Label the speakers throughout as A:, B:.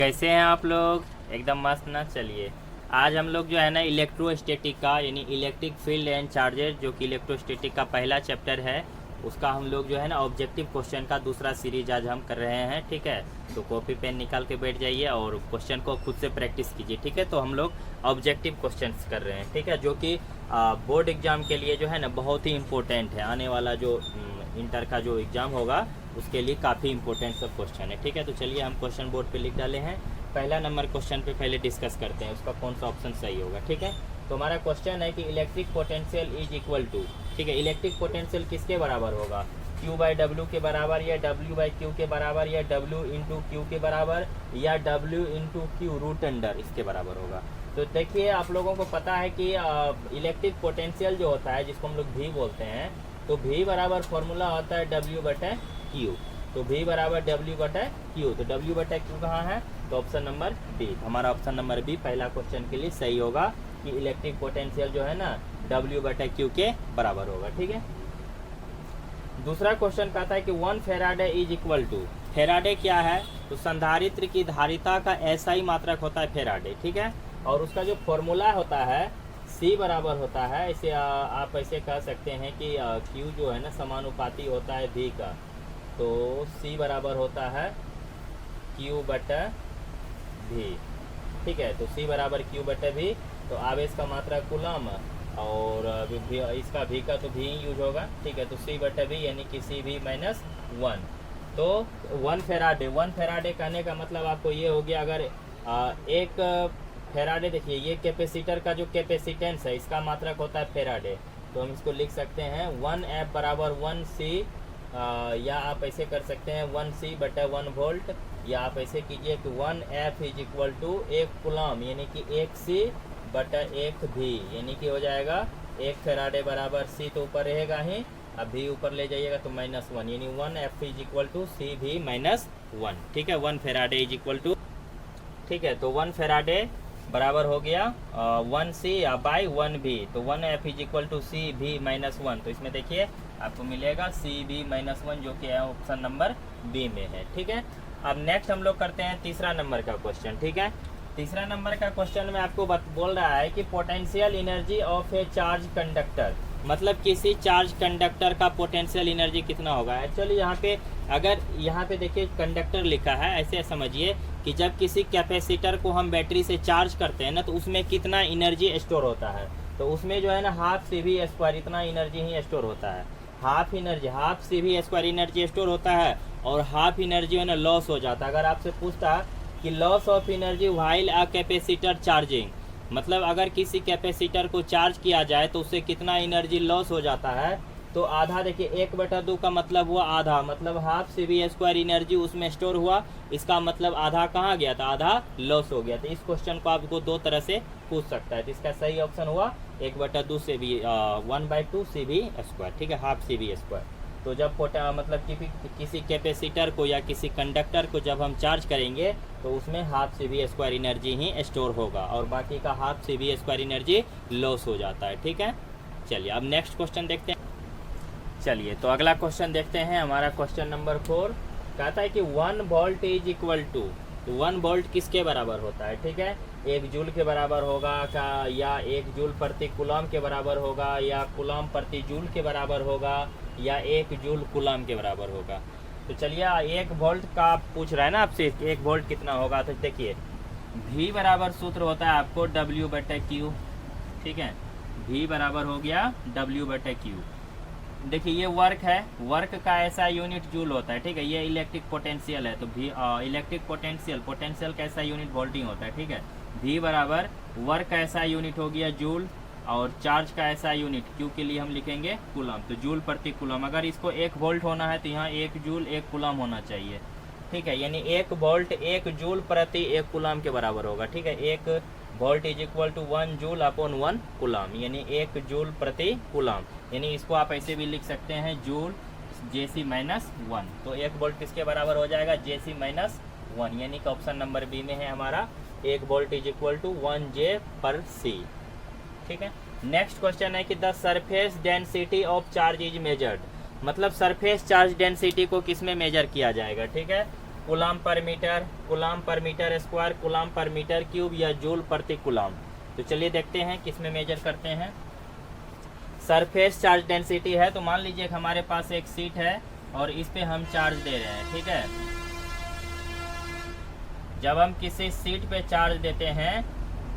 A: कैसे हैं आप लोग? एकदम मस्त ना। चलिए आज हम लोग जो है ना इलेक्ट्रोस्टैटिक का यानी इलेक्ट्रिक फील्ड एंड चार्जेस जो कि इलेक्ट्रोस्टैटिक का पहला चैप्टर है उसका हम लोग जो है ना ऑब्जेक्टिव क्वेश्चन का दूसरा सीरीज आज हम कर रहे हैं। ठीक है, तो कॉपी पेन निकाल के बैठ जाइए और क्वेश्चन को खुद से प्रैक्टिस कीजिए। ठीक है, तो हम लोग ऑब्जेक्टिव क्वेश्चंस कर रहे हैं। ठीक है, जो कि बोर्ड एग्जाम के लिए जो है ना बहुत ही इम्पोर्टेंट है। आने वाला जो इंटर का जो एग्ज़ाम होगा उसके लिए काफ़ी इंपॉर्टेंट सब क्वेश्चन है। ठीक है, तो चलिए हम क्वेश्चन बोर्ड पे लिख डाले हैं। पहला नंबर क्वेश्चन पे पहले डिस्कस करते हैं उसका कौन सा ऑप्शन सही होगा। ठीक है, तो हमारा क्वेश्चन है कि electric potential is equal to, ठीक है, इलेक्ट्रिक पोटेंशियल किसके बराबर होगा? Q बाई डब्ल्यू के बराबर या W बाई क्यू के बराबर या W इंटू क्यू के बराबर या W into Q root under इसके बराबर होगा। तो देखिए आप लोगों को पता है कि इलेक्ट्रिक पोटेंशियल जो होता है जिसको हम लोग V बोलते हैं, तो V बराबर फॉर्मूला होता है W बटा क्यू। तो V बराबर W बटा क्यू, तो W बटा क्यू कहाँ है? तो ऑप्शन नंबर बी, हमारा ऑप्शन नंबर बी पहला क्वेश्चन के लिए सही होगा कि इलेक्ट्रिक पोटेंशियल जो है ना W बटा क्यू के बराबर होगा। ठीक है, दूसरा क्वेश्चन कहता है कि 1 Faraday is equal to, Faraday क्या है? तो संधारित्र की धारिता का ऐसा ही मात्रक होता है फेराडे। ठीक है, और उसका जो फॉर्मूला होता है C बराबर होता है, इसे आप ऐसे कह सकते हैं कि Q जो है ना समानुपाती होता है V का, तो C बराबर होता है Q बटा V। ठीक है, तो C बराबर Q बटा V, तो आवेश का मात्रा कूलम और इसका V का तो V ही यूज होगा। ठीक है, तो C बटा V यानी कि CV माइनस 1। तो 1 फेराडे कहने का मतलब आपको ये हो गया, अगर एक फेराडे, देखिए ये कैपेसिटर का जो कैपेसिटेंस है इसका मात्रक होता है फेराडे, तो हम इसको लिख सकते हैं 1F बराबर 1C, या आप ऐसे कर सकते हैं 1C बटा 1 वोल्ट, या आप ऐसे कीजिए कि 1F is equal to 1 coulomb यानी कि 1C बटा 1 V, यानी कि हो जाएगा 1 फेराडे बराबर C तो ऊपर रहेगा ही, अब V ऊपर ले जाइएगा तो -1, यानी 1F is equal to CV minus 1। ठीक है, 1 फेराडे इज इक्वल टू, ठीक है, तो 1 फेराडे बराबर हो गया 1C बाई 1V, तो 1F is equal to CV minus 1। तो इसमें देखिए आपको मिलेगा CV माइनस 1 जो कि है ऑप्शन नंबर बी में है। ठीक है, अब नेक्स्ट हम लोग करते हैं तीसरा नंबर का क्वेश्चन। ठीक है, तीसरा नंबर का क्वेश्चन में आपको बोल रहा है कि potential energy of A charge conductor, मतलब किसी चार्ज कंडक्टर का पोटेंशियल एनर्जी कितना होगा। एक्चुअली यहाँ पे अगर यहाँ पे देखिए कंडक्टर लिखा है, ऐसे समझिए कि जब किसी कैपेसिटर को हम बैटरी से चार्ज करते हैं ना तो उसमें कितना एनर्जी स्टोर होता है, तो उसमें जो है ना हाफ CV स्क्वायर इतना एनर्जी ही स्टोर होता है। Half CV square energy store होता है और हाफ एनर्जी है ना लॉस हो जाता है। अगर आपसे पूछता कि loss of energy while a capacitor charging, मतलब अगर किसी कैपेसिटर को चार्ज किया जाए तो उससे कितना एनर्जी लॉस हो जाता है, तो आधा, देखिए 1/2 का मतलब हुआ आधा, मतलब हाफ CV स्क्वायर एनर्जी उसमें स्टोर हुआ, इसका मतलब आधा कहाँ गया था? आधा लॉस हो गया। तो इस क्वेश्चन को आपको दो तरह से पूछ सकता है, तो इसका सही ऑप्शन हुआ 1/2 CV 1/2 CV स्क्वायर। ठीक है, हाफ CV स्क्वायर। तो जब मतलब किसी कैपेसिटर को या किसी कंडक्टर को जब हम चार्ज करेंगे तो उसमें हाफ CV स्क्वायर एनर्जी ही स्टोर होगा और बाकी का half CV square energy loss हो जाता है। ठीक है, चलिए अब नेक्स्ट क्वेश्चन देखते हैं। चलिए तो अगला क्वेश्चन देखते हैं, हमारा क्वेश्चन नंबर 4 कहता है कि 1 वोल्ट इज इक्वल टू, तो 1 वोल्ट किसके बराबर होता है? ठीक है, 1 जूल के बराबर होगा का, या 1 जूल प्रति कूलम के बराबर होगा, या कूलम प्रति जूल के बराबर होगा, या 1 जूल कूलम के बराबर होगा। तो चलिए 1 वोल्ट का पूछ रहा है ना आपसे, 1 वोल्ट कितना होगा। तो देखिए V बराबर सूत्र होता है आपको W बटा क्यू। ठीक है, V बराबर हो गया W बटा क्यू। देखिए ये वर्क है, वर्क का ऐसा यूनिट जूल होता है। ठीक है, ये इलेक्ट्रिक पोटेंशियल है, तो V इलेक्ट्रिक पोटेंशियल का ऐसा यूनिट वोल्टिंग होता है। ठीक है, V बराबर वर्क का ऐसा यूनिट हो गया जूल और चार्ज का ऐसा यूनिट Q के लिए हम लिखेंगे कूलम, तो जूल प्रति कूलम। अगर इसको 1 वोल्ट होना है तो यहाँ 1 जूल 1 कूलम होना चाहिए। ठीक है, यानी 1 वोल्ट 1 जूल प्रति 1 कूलम के बराबर होगा। ठीक है, 1 volt is equal to 1 joule upon 1 coulomb, यानी 1 जूल प्रति कूलम, यानी इसको आप ऐसे भी लिख सकते हैं जूल JC माइनस 1। तो 1 वोल्ट किसके बराबर हो जाएगा? JC माइनस 1, यानी कि ऑप्शन नंबर बी में है हमारा 1 volt is equal to 1J पर C। ठीक है, नेक्स्ट क्वेश्चन है कि the surface density of charge is measured, मतलब सरफेस चार्ज डेंसिटी को किस में मेजर किया जाएगा। ठीक है, कूलाम पर मीटर स्क्वायर, कूलाम पर मीटर क्यूब या जूल प्रति कूलाम। तो चलिए देखते हैं किस में मेजर करते हैं। सरफेस चार्ज डेंसिटी है, तो मान लीजिए कि हमारे पास एक सीट है और इस पे हम चार्ज दे रहे हैं, ठीक है। जब हम किसी सीट पे चार्ज देते हैं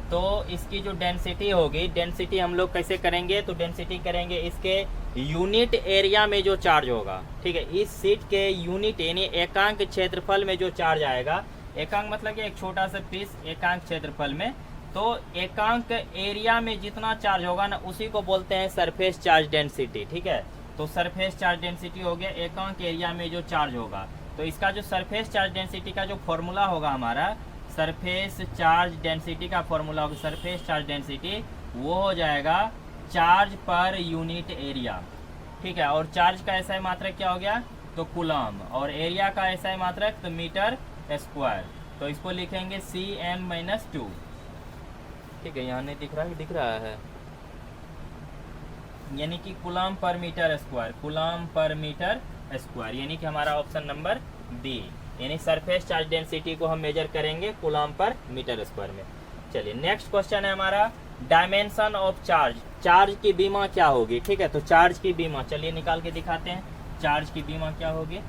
A: तो इसकी जो डेंसिटी होगी, डेंसिटी हम लोग कैसे करेंगे, तो डेंसिटी करेंगे इसके यूनिट एरिया में जो चार्ज होगा, ठीक है। इस सीट के यूनिट यानी एकांक क्षेत्रफल में जो चार्ज आएगा, एकांक मतलब कि एक छोटा सा पीस एकांक क्षेत्रफल में, तो एकांक एरिया में जितना चार्ज होगा ना उसी को बोलते हैं सरफेस चार्ज डेंसिटी, ठीक है। तो सरफेस चार्ज डेंसिटी हो गया एकांक एरिया में जो चार्ज होगा। तो इसका जो सरफेस चार्ज डेंसिटी का जो फॉर्मूला होगा हमारा, सरफेस चार्ज डेंसिटी का फॉर्मूला होगा, सरफेस चार्ज डेंसिटी वो हो जाएगा चार्ज पर यूनिट एरिया, ठीक है। और चार्ज का ऐसा मात्रक क्या हो गया, तो कूलम, और एरिया का ऐसा मात्रक तो मीटर स्क्वायर। तो इसको लिखेंगे Cm-2, ठीक है। यहाँ नहीं दिख रहा है, दिख रहा है, यानी कि coulomb per metre square, coulomb per metre square, यानी कि हमारा ऑप्शन नंबर बी, यानी सरफेस चार्ज डेंसिटी को हम मेजर करेंगे कूलम पर मीटर स्क्वायर में। चलिए नेक्स्ट क्वेश्चन है हमारा डायमेंशन ऑफ चार्ज, चार्ज की बीमा क्या होगी, ठीक है। तो चार्ज की बीमा चलिए निकाल के दिखाते हैं, चार्ज की बीमा क्या होगी।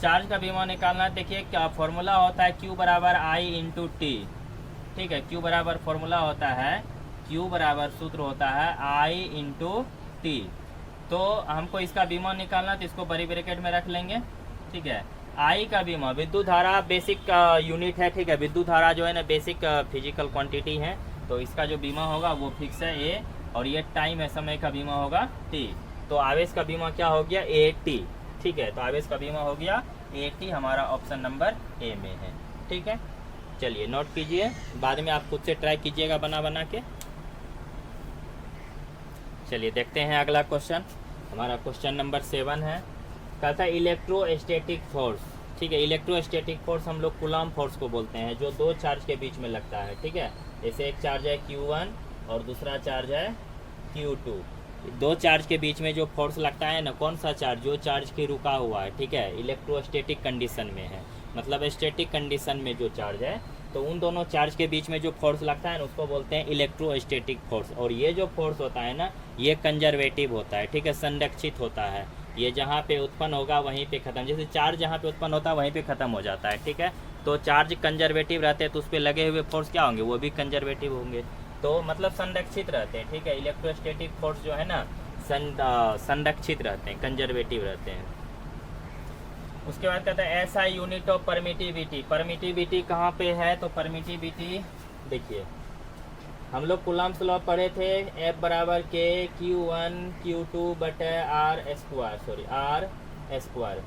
A: चार्ज का बीमा निकालना, देखिए क्या फॉर्मूला होता है, Q बराबर I इंटू टी, ठीक है। Q बराबर फॉर्मूला होता है, Q बराबर सूत्र होता है I इंटू टी। तो हमको इसका बीमा निकालना, तो इसको बड़ी ब्रैकेट में रख लेंगे, ठीक है। I का बीमा, विद्युत धारा बेसिक यूनिट है, ठीक है। विद्युत धारा जो है ना बेसिक फिजिकल क्वांटिटी है, तो इसका जो बीमा होगा वो फिक्स है A, और ये टाइम है, समय का बीमा होगा T। तो आवेश का बीमा क्या हो गया, AT, ठीक है। तो आवेश का बीमा हो गया AT, हमारा ऑप्शन नंबर A में है, ठीक है। चलिए नोट कीजिए, बाद में आप खुद से ट्राई कीजिएगा बना बना के। चलिए देखते हैं अगला क्वेश्चन, हमारा क्वेश्चन नंबर 7 है। कहता है इलेक्ट्रोस्टैटिक फोर्स, ठीक है। इलेक्ट्रोस्टैटिक फोर्स हम लोग कूलम फोर्स को बोलते हैं, जो दो चार्ज के बीच में लगता है, ठीक है। जैसे एक चार्ज है Q1 और दूसरा चार्ज है Q2, दो चार्ज के बीच में जो फोर्स लगता है ना, कौन सा चार्ज, जो चार्ज की रुका हुआ है, ठीक है, इलेक्ट्रोस्टैटिक कंडीशन में है, मतलब स्टैटिक कंडीशन में जो चार्ज है, तो उन दोनों चार्ज के बीच में जो फोर्स लगता है ना उसको बोलते हैं इलेक्ट्रोस्टैटिक फोर्स। और ये जो फोर्स होता है ना ये कंजर्वेटिव होता है, ठीक है, संरक्षित होता है। ये जहाँ पे उत्पन्न होगा वहीं पे ख़त्म, जैसे चार्ज जहाँ पे उत्पन्न होता है वहीं पे ख़त्म हो जाता है, ठीक है। तो चार्ज कंजर्वेटिव रहते हैं तो उस पर लगे हुए फोर्स क्या होंगे, वो भी कंजर्वेटिव होंगे, तो मतलब संरक्षित रहते हैं, ठीक है। इलेक्ट्रोस्टैटिक फोर्स जो है ना संरक्षित रहते हैं, कंजर्वेटिव रहते हैं। उसके बाद कहता है ऐसा यूनिट ऑफ परमिटिविटी, परमिटिविटी कहाँ पे है, तो परमिटिविटी देखिए हम लोग कूलम्स लॉ पढ़े थे, F बराबर के Q1 Q2 बटे R square, sorry R square,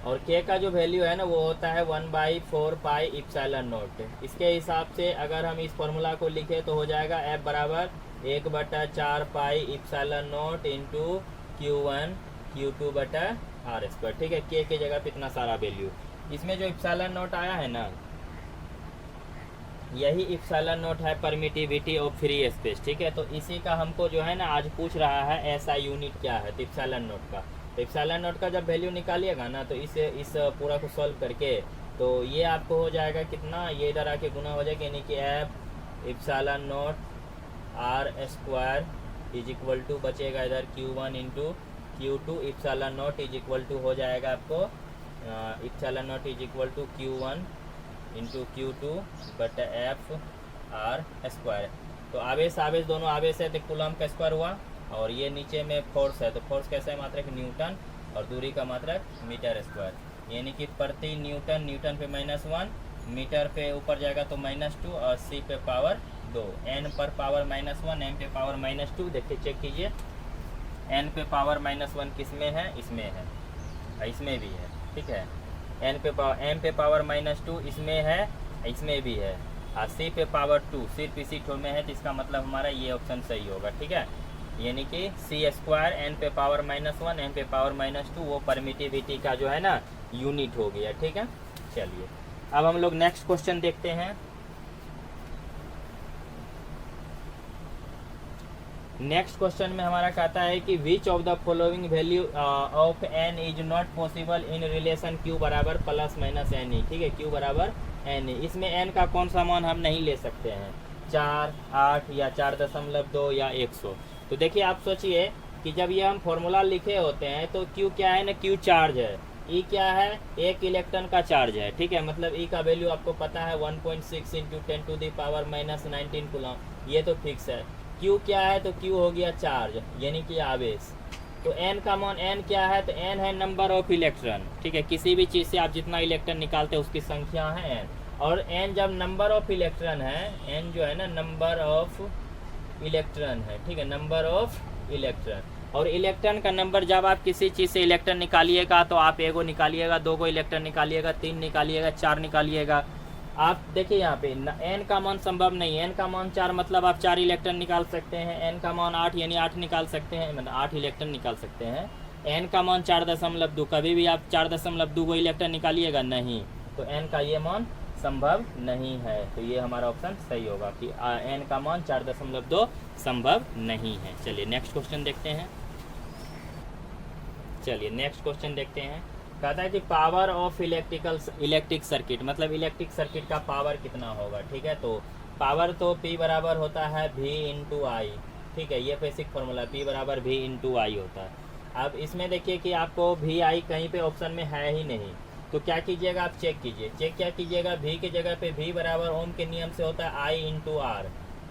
A: और K का जो वैल्यू है ना वो होता है 1/4 पाई इप्सिलॉन नॉट। इसके हिसाब से अगर हम इस फॉर्मूला को लिखे तो हो जाएगा F बराबर 1/4 पाई epsilon not into Q1 Q2 बटा R स्क्वायर, ठीक है। K की जगह पे इतना सारा वैल्यू, इसमें जो इप्सिलॉन नॉट आया है ना यही इप्सिलॉन नॉट है परमिटिविटी ऑफ फ्री स्पेस, ठीक है। तो इसी का हमको जो है ना आज पूछ रहा है ऐसा यूनिट क्या है, तो इप्सिलॉन नॉट का, तो इप्सिलॉन नॉट का जब वैल्यू निकालिएगा ना तो इस पूरा को सॉल्व करके तो ये आपको हो जाएगा कितना, ये इधर आके गुना हो जाएगा, यानी कि F epsilon not R square is equal to बचेगा इधर Q1 into Q2 epsilon not is equal to हो जाएगा आपको epsilon not is equal to Q1 into Q2 बटा F R स्क्वायर। तो आवेश आवेश दोनों आवेश है तो कूलम का स्क्वायर हुआ, और ये नीचे में फोर्स है तो फोर्स कैसा है मात्रक न्यूटन, और दूरी का मात्रक मीटर स्क्वायर, यानी कि प्रति न्यूटन, न्यूटन पे -1, मीटर पे ऊपर जाएगा तो -2, और C पे पावर 2, N पर पावर -1, M पे पावर -2। देखिए चेक कीजिए, N पे पावर -1 किस में है, इसमें है, इसमें भी है, ठीक है। M पे पावर -2 इसमें है, इसमें भी है, और C पे पावर 2 सिर्फ इसी ठो में है, तो इसका मतलब हमारा ये ऑप्शन सही होगा, ठीक है। यानी कि C स्क्वायर N पे पावर -1 M पे पावर -2 वो परमिटिविटी का जो है ना यूनिट हो गया, ठीक है। चलिए अब हम लोग नेक्स्ट क्वेश्चन देखते हैं। नेक्स्ट क्वेश्चन में हमारा कहता है कि which of the following value of n is not possible in relation q बराबर प्लस माइनस एन ई। ठीक है, क्यू बराबर एन ई, इसमें एन का कौन सा मान हम नहीं ले सकते हैं, 4, 8 या 4.2 या 100। तो देखिए आप सोचिए कि जब ये हम फॉर्मूला लिखे होते हैं तो क्यू क्या है ना, क्यू चार्ज है, ई क्या है, 1 इलेक्ट्रॉन का चार्ज है। ठीक है, मतलब ई का वैल्यू आपको पता है 1.6 × 10⁻⁻19 कूलम, ये तो फिक्स है। क्यू क्या है, तो क्यू हो गया चार्ज यानी कि आवेश। तो एन का मान एन क्या है, तो एन है नंबर ऑफ इलेक्ट्रॉन। ठीक है, किसी भी चीज़ से आप जितना इलेक्ट्रॉन निकालते हैं उसकी संख्या है एन, और एन जब नंबर ऑफ इलेक्ट्रॉन है, एन जो है ना नंबर ऑफ इलेक्ट्रॉन है। ठीक है, नंबर ऑफ इलेक्ट्रॉन, और इलेक्ट्रॉन का नंबर जब आप किसी चीज़ से इलेक्ट्रॉन निकालिएगा तो आप 1 निकालिएगा, 2 इलेक्ट्रॉन निकालिएगा, 3 निकालिएगा, 4 निकालिएगा। आप देखिए यहाँ पे एन का मान संभव नहीं है, एन का मान 4 मतलब आप 4 इलेक्ट्रॉन निकाल सकते हैं, एन का मान 8 यानी 8 निकाल सकते हैं, मतलब 8 इलेक्ट्रॉन निकाल सकते हैं। एन का मान 4.2, कभी भी आप 4.2 इलेक्ट्रॉन निकालिएगा नहीं, तो एन का ये मान संभव नहीं है। तो ये हमारा ऑप्शन सही होगा कि एन का मान 4.2 संभव नहीं है। चलिए नेक्स्ट क्वेश्चन देखते हैं। चलिए नेक्स्ट क्वेश्चन देखते हैं। कहता है कि पावर ऑफ इलेक्ट्रिक सर्किट, मतलब इलेक्ट्रिक सर्किट का पावर कितना होगा। ठीक है, तो पावर तो P बराबर होता है V × I। ठीक है, ये बेसिक फॉर्मूला P बराबर V × I होता है। अब इसमें देखिए कि आपको VI कहीं पे ऑप्शन में है ही नहीं, तो क्या कीजिएगा, आप चेक कीजिए। चेक क्या कीजिएगा, V की जगह पे V बराबर ओम के नियम से होता है I × R।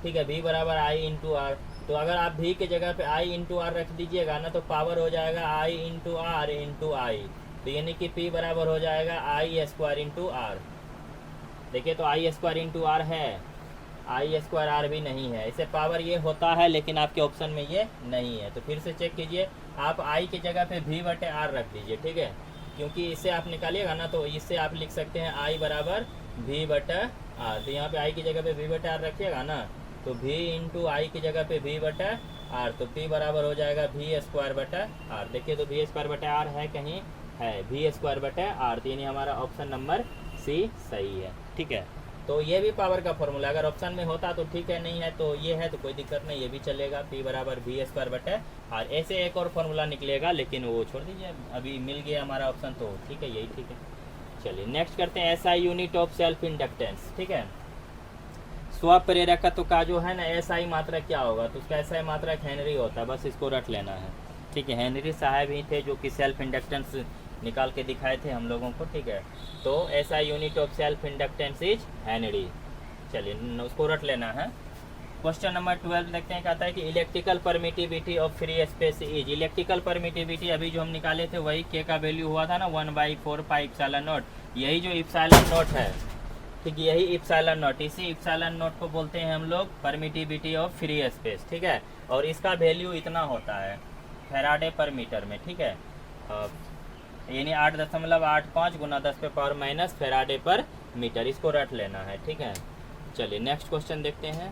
A: ठीक है, V बराबर I × R, तो अगर आप V की जगह पे I × R रख दीजिएगा ना, तो पावर हो जाएगा I × R × I, तो यानी कि P बराबर हो जाएगा I² × R। देखिए तो I² × R है, I² R भी नहीं है, इसे पावर ये होता है लेकिन आपके ऑप्शन में ये नहीं है। तो फिर से चेक कीजिए, आप I की जगह पे V/R रख दीजिए। ठीक है, क्योंकि इससे आप निकालिएगा ना, तो इससे आप लिख सकते हैं I बराबर V/R। तो यहाँ पे I की जगह पे V/R रखिएगा ना, तो V × I की जगह पे V/R, तो P बराबर हो जाएगा V² R। देखिए तो V² R है कहीं, है V²/R, तो यानी हमारा ऑप्शन नंबर सी सही है। ठीक है, तो ये भी पावर का फॉर्मूला अगर ऑप्शन में होता तो ठीक है, नहीं है तो ये है तो कोई दिक्कत नहीं, ये भी चलेगा। P बराबर V²/R। ऐसे एक और फॉर्मूला निकलेगा लेकिन वो छोड़ दीजिए, अभी मिल गया हमारा ऑप्शन तो ठीक है, यही ठीक है। चलिए नेक्स्ट करते हैं, SI unit of self inductance. ठीक है, स्व प्रेरकत्व का जो है ना SI मात्रक क्या होगा, तो उसका SI मात्रक हेनरी होता है, बस इसको रट लेना है। ठीक है, हेनरी साहब ही थे जो कि सेल्फ इंडक्टेंस निकाल के दिखाए थे हम लोगों को। ठीक है, तो SI unit of self inductance is Henry. चलिए उसको रट लेना है। क्वेश्चन नंबर 12 देखते हैं, कहता है कि electrical permittivity of free space is. Electrical permittivity अभी जो हम निकाले थे वही K का वैल्यू हुआ था ना 1/4 पाई एप्सिलॉन नॉट, यही जो एप्सिलॉन नॉट है। ठीक, यही एप्सिलॉन नॉट, इसी एप्सिलॉन नॉट को बोलते हैं हम लोग परमिटिविटी ऑफ फ्री स्पेस। ठीक है, और इसका वैल्यू इतना होता है फैराडे पर मीटर में। ठीक है, यानी 8.85 × 10⁻⁻- फैराडे पर मीटर, इसको रट लेना है। ठीक है, चलिए नेक्स्ट क्वेश्चन देखते हैं।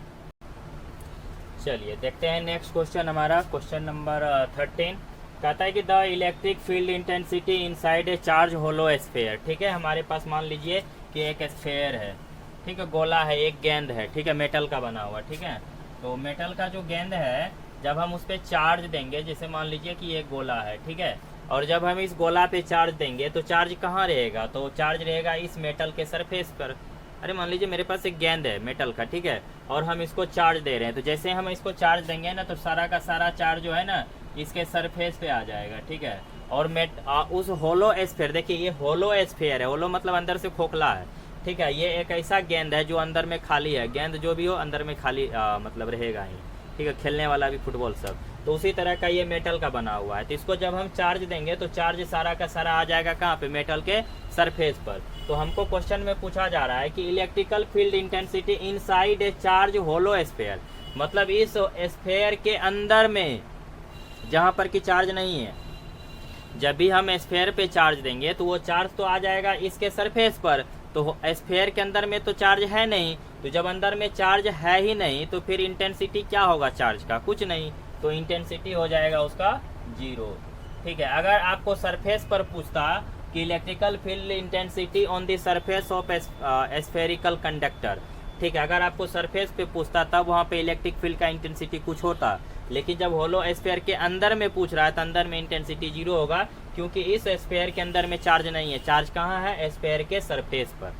A: चलिए देखते हैं नेक्स्ट क्वेश्चन हमारा, क्वेश्चन नंबर 13 कहता है कि the electric field intensity inside a charge hollow sphere. ठीक है, हमारे पास मान लीजिए कि एक स्फेयर है, ठीक है, गोला है, एक गेंद है, ठीक है, मेटल का बना हुआ। ठीक है, तो मेटल का जो गेंद है जब हम उस पर चार्ज देंगे, जैसे मान लीजिए कि एक गोला है, ठीक है, और जब हम इस गोला पे चार्ज देंगे तो चार्ज कहाँ रहेगा, तो चार्ज रहेगा इस मेटल के सरफेस पर। अरे मान लीजिए मेरे पास एक गेंद है मेटल का, ठीक है, और हम इसको चार्ज दे रहे हैं, तो जैसे हम इसको चार्ज देंगे ना तो सारा का सारा चार्ज जो है ना इसके सरफेस पे आ जाएगा। ठीक है, और उस होलो स्फीयर, देखिए ये होलो स्फीयर है, होलो मतलब अंदर से खोखला है। ठीक है, ये एक ऐसा गेंद है जो अंदर में खाली है, गेंद जो भी हो अंदर में खाली मतलब रहेगा ही। ठीक है, खेलने वाला भी फुटबॉल सब, तो उसी तरह का ये मेटल का बना हुआ है। तो इसको जब हम चार्ज देंगे तो चार्ज सारा का सारा आ जाएगा कहाँ पे, मेटल के सरफेस पर। तो हमको क्वेश्चन में पूछा जा रहा है कि electrical field intensity inside a charge hollow sphere, मतलब इस स्फीयर के अंदर में जहाँ पर कि चार्ज नहीं है, जब भी हम स्फीयर पे चार्ज देंगे तो वो चार्ज तो आ जाएगा इसके सरफेस पर, तो स्फीयर के अंदर में तो चार्ज है नहीं, तो जब अंदर में चार्ज है ही नहीं तो फिर इंटेंसिटी क्या होगा चार्ज का, कुछ नहीं, तो इंटेंसिटी हो जाएगा उसका 0। ठीक है, अगर आपको सरफेस पर पूछता कि electrical field intensity on the surface of spherical conductor, ठीक है, अगर आपको सरफेस पे पूछता तब वहाँ पे इलेक्ट्रिक फील्ड का इंटेंसिटी कुछ होता, लेकिन जब होलो स्फीयर के अंदर में पूछ रहा है तो अंदर में इंटेंसिटी 0 होगा, क्योंकि इस स्फीयर के अंदर में चार्ज नहीं है। चार्ज कहाँ है? स्फीयर के सरफेस पर।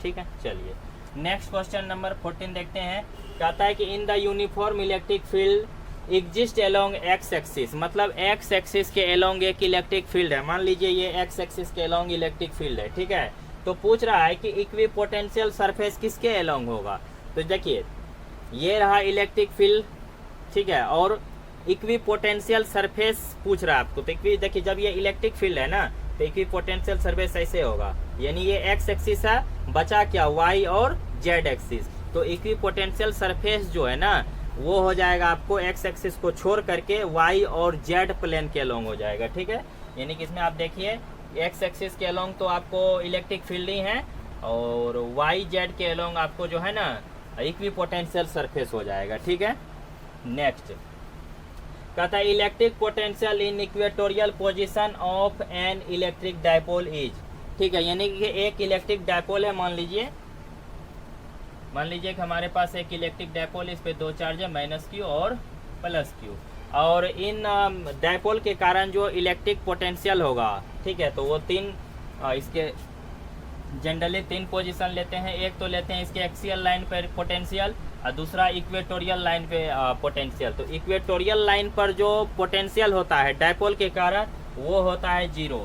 A: ठीक है, चलिए नेक्स्ट क्वेश्चन नंबर 14 देखते हैं। कहता है कि in the uniform electric field exist along x axis, मतलब एक्स एक्सिस के अलोंग एक इलेक्ट्रिक फील्ड है। मान लीजिए ये एक्स एक्सिस के अलोंग इलेक्ट्रिक फील्ड है, ठीक है। तो पूछ रहा है कि इक्विपोटेंशियल सरफेस किसके अलोंग होगा। तो देखिए ये रहा इलेक्ट्रिक फील्ड, ठीक है, और इक्विपोटेंशियल सरफेस पूछ रहा है आपको। तो देखिए जब ये इलेक्ट्रिक फील्ड है ना, तो इक्विपोटेंशियल सरफेस ऐसे होगा, यानी ये एक्स एक्सिस है, बचा क्या? वाई और जेड एक्सिस। तो इक्विपोटेंशियल सरफेस जो है ना वो हो जाएगा आपको एक्स एक्सिस को छोड़ करके वाई और जेड प्लेन के अलोंग हो जाएगा, ठीक है। यानी कि इसमें आप देखिए एक्स एक्सिस के अलोंग तो आपको इलेक्ट्रिक फील्ड ही है, और वाई जेड के अलोंग आपको जो है ना इक्विपोटेंशियल सरफेस हो जाएगा, ठीक है। नेक्स्ट कहता है electric potential in equatorial position of an electric dipole is, ठीक है। यानी कि एक इलेक्ट्रिक डायपोल है, मान लीजिए कि हमारे पास एक इलेक्ट्रिक डायपोल, इस पे दो चार्ज है, -q और +q, और इन डायपोल के कारण जो इलेक्ट्रिक पोटेंशियल होगा, ठीक है, तो वो इसके जनरली 3 पोजीशन लेते हैं। एक तो लेते हैं इसके एक्सियल लाइन पर पोटेंशियल, और दूसरा इक्वेटोरियल लाइन पे पोटेंशियल। तो इक्वेटोरियल लाइन पर जो पोटेंशियल होता है डायपोल के कारण वो होता है 0,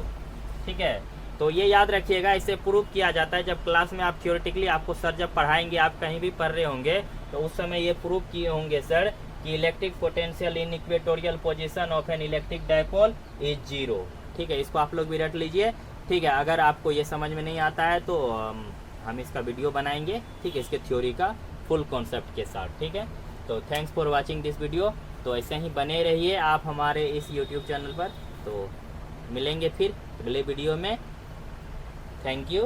A: ठीक है। तो ये याद रखिएगा, इसे प्रूव किया जाता है जब क्लास में आप थियोरेटिकली आपको सर जब पढ़ाएंगे, आप कहीं भी पढ़ रहे होंगे तो उस समय ये प्रूव किए होंगे सर कि electric potential in equatorial position of an electric dipole is 0, ठीक है। इसको आप लोग भी रट लीजिए, ठीक है। अगर आपको ये समझ में नहीं आता है तो हम इसका वीडियो बनाएंगे, ठीक है, इसके थ्योरी का फुल कॉन्सेप्ट के साथ, ठीक है। तो thanks for watching this video. तो ऐसे ही बने रहिए आप हमारे इस यूट्यूब चैनल पर। तो मिलेंगे फिर अगले वीडियो में। Thank you.